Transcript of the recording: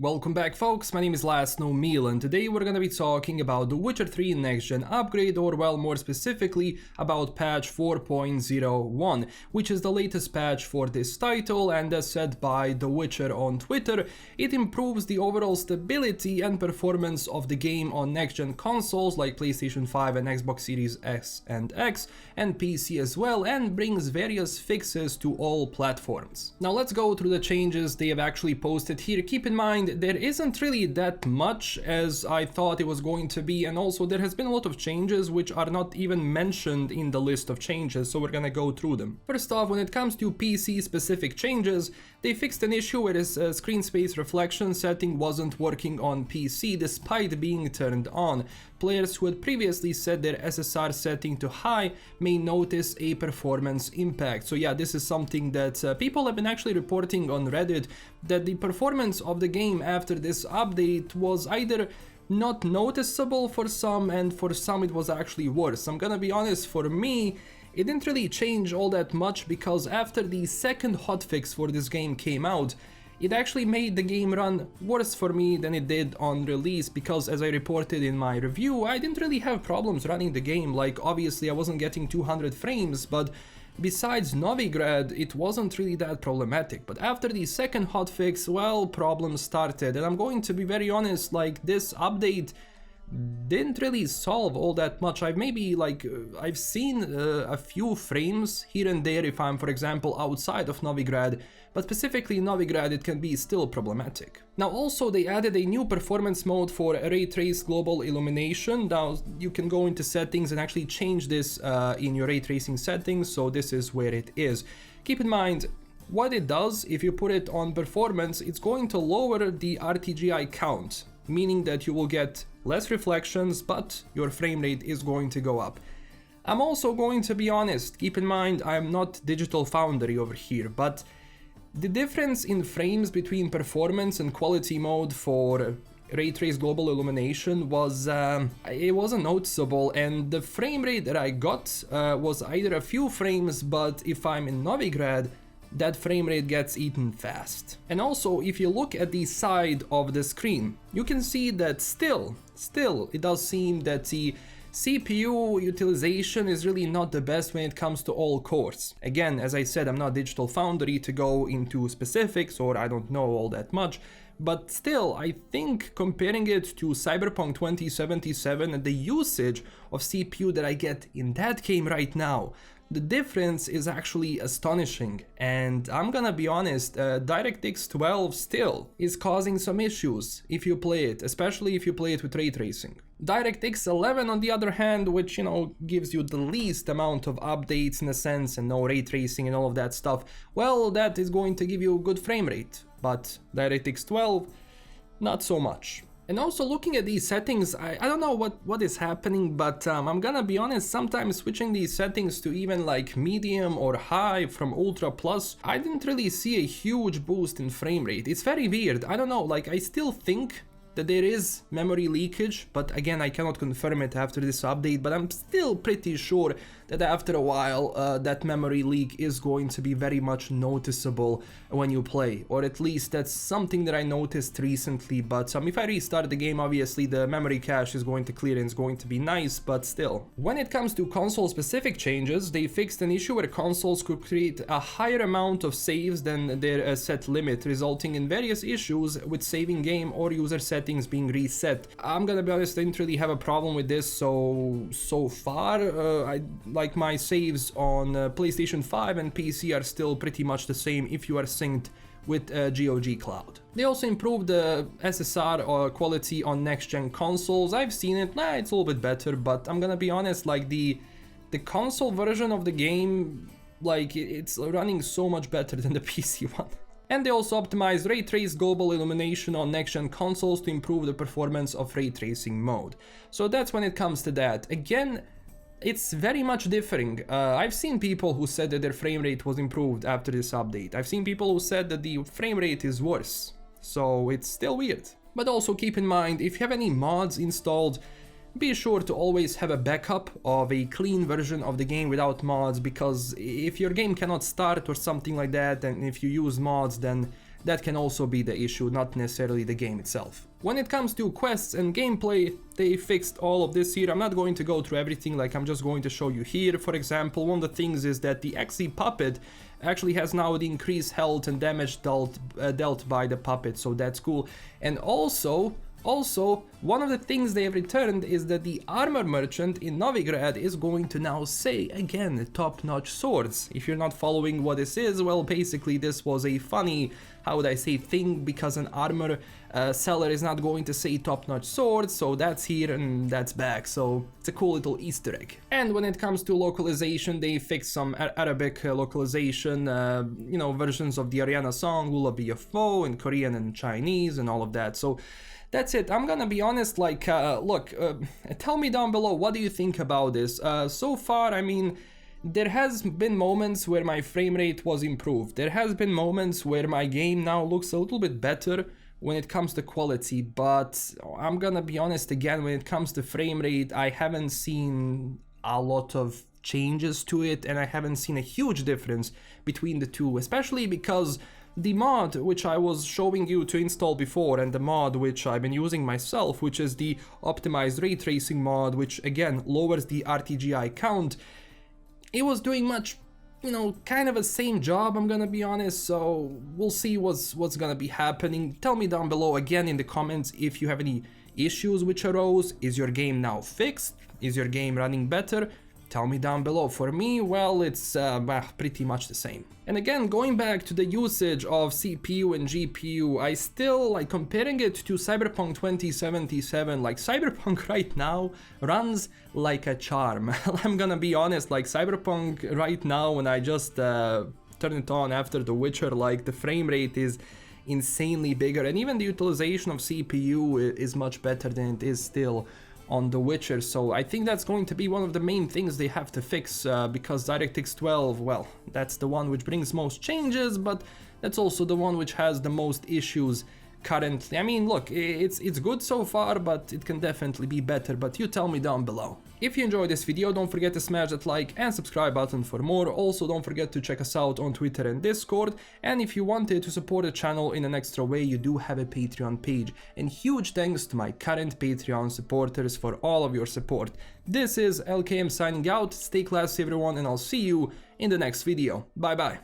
Welcome back folks, my name is LastKnownMeal and today we're gonna be talking about the Witcher 3 next gen upgrade, or well, more specifically about patch 4.01, which is the latest patch for this title, and as said by The Witcher on Twitter, it improves the overall stability and performance of the game on next gen consoles like PlayStation 5 and Xbox Series S and X, and PC as well, and brings various fixes to all platforms. Now let's go through the changes they have actually posted here. Keep in mind, there isn't really that much as I thought it was going to be, and also there has been a lot of changes which are not even mentioned in the list of changes, so we're gonna go through them. First off, when it comes to PC specific changes, they fixed an issue where this screen space reflection setting wasn't working on PC despite being turned on. Players who had previously set their SSR setting to high may notice a performance impact. So yeah, this is something that people have been actually reporting on Reddit, that the performance of the game after this update was either not noticeable for some, and for some it was actually worse. I'm gonna be honest, for me it didn't really change all that much, because after the second hotfix for this game came out, it actually made the game run worse for me than it did on release, because as I reported in my review, I didn't really have problems running the game. Like, obviously I wasn't getting 200 frames, but besides Novigrad, it wasn't really that problematic. But after the second hotfix, well, problems started, and I'm going to be very honest, like, this update didn't really solve all that much. I've seen a few frames here and there if I'm, for example, outside of Novigrad, but specifically in Novigrad it can be still problematic. Now also they added a new performance mode for Ray Trace Global Illumination. Now you can go into settings and actually change this in your ray tracing settings, so this is where it is. Keep in mind, what it does, if you put it on performance, it's going to lower the RTGI count, meaning that you will get less reflections, but your frame rate is going to go up. I'm also going to be honest, keep in mind I'm not Digital Foundry over here, but the difference in frames between performance and quality mode for Ray Trace Global Illumination was it wasn't noticeable, and the frame rate that I got was either a few frames, but if I'm in Novigrad, that frame rate gets eaten fast. And also, if you look at the side of the screen, you can see that still it does seem that the CPU utilization is really not the best when it comes to all cores. Again, as I said, I'm not Digital Foundry to go into specifics, or I don't know all that much, but still, I think comparing it to Cyberpunk 2077 and the usage of CPU that I get in that game right now, the difference is actually astonishing. And I'm gonna be honest, DirectX 12 still is causing some issues if you play it, especially if you play it with ray tracing. DirectX 11 on the other hand, which, you know, gives you the least amount of updates in a sense, and no ray tracing and all of that stuff, well, that is going to give you a good frame rate, but DirectX 12, not so much. And also, looking at these settings, I don't know what is happening, but I'm gonna be honest, sometimes switching these settings to even like medium or high from ultra plus, I didn't really see a huge boost in frame rate. It's very weird, I don't know, like, I still think that there is memory leakage, but again, I cannot confirm it after this update, but I'm still pretty sure that after a while that memory leak is going to be very much noticeable when you play, or at least that's something that I noticed recently. But if I restart the game, obviously the memory cache is going to clear and it's going to be nice, but still. When it comes to console specific changes, they fixed an issue where consoles could create a higher amount of saves than their set limit, resulting in various issues with saving game or user settings being reset. I'm gonna be honest, I didn't really have a problem with this so far. Like, my saves on PlayStation 5 and PC are still pretty much the same if you are synced with GOG Cloud. They also improved the SSR quality on next-gen consoles. I've seen it, it's a little bit better, but I'm gonna be honest, like, the console version of the game, like, it's running so much better than the PC one. And they also optimized Ray Trace Global Illumination on next-gen consoles to improve the performance of ray tracing mode. So that's when it comes to that. Again, it's very much differing. I've seen people who said that their frame rate was improved after this update. I've seen people who said that the frame rate is worse. So it's still weird. But also keep in mind, if you have any mods installed, be sure to always have a backup of a clean version of the game without mods, because if your game cannot start or something like that, and if you use mods, then that can also be the issue, not necessarily the game itself. When it comes to quests and gameplay, they fixed all of this here. I'm not going to go through everything, like I'm just going to show you here. For example, one of the things is that the XE puppet actually has now the increased health and damage dealt by the puppet, so that's cool. And also, one of the things they have returned is that the armor merchant in Novigrad is going to now say, again, top-notch swords. If you're not following what this is, well, basically this was a funny, how would I say, thing, because an armor seller is not going to say top-notch swords, so that's here and that's back, so it's a cool little Easter egg. And when it comes to localization, they fixed some Arabic localization, you know, versions of the Ariana song, Will I Be Your Foe, in Korean and Chinese and all of that, so that's it. I'm gonna be honest, like, look, tell me down below, what do you think about this? So far, I mean, there has been moments where my frame rate was improved. There has been moments where my game now looks a little bit better when it comes to quality, but I'm gonna be honest again, when it comes to frame rate, I haven't seen a lot of changes to it, and I haven't seen a huge difference between the two, especially because the mod which I was showing you to install before and the mod which I've been using myself, which is the optimized ray tracing mod, which again lowers the RTGI count, it was doing much, you know, kind of a same job, I'm gonna be honest, so we'll see what's gonna be happening. Tell me down below again in the comments if you have any issues which arose. Is your game now fixed? Is your game running better? Tell me down below. For me, well, it's pretty much the same. And again, going back to the usage of CPU and GPU, I still, like, comparing it to Cyberpunk 2077, like, Cyberpunk right now runs like a charm. I'm gonna be honest, like, Cyberpunk right now, when I just turn it on after The Witcher, like, the frame rate is insanely bigger, and even the utilization of CPU is much better than it is still on The Witcher, so I think that's going to be one of the main things they have to fix, because DirectX 12, well, that's the one which brings most changes, but that's also the one which has the most issues currently. I mean, look, it's good so far, but it can definitely be better, but you tell me down below. If you enjoyed this video, don't forget to smash that like and subscribe button for more. Also, don't forget to check us out on Twitter and Discord, and if you wanted to support the channel in an extra way, you do have a Patreon page. And huge thanks to my current Patreon supporters for all of your support. This is LKM signing out, stay classy everyone, and I'll see you in the next video. Bye bye.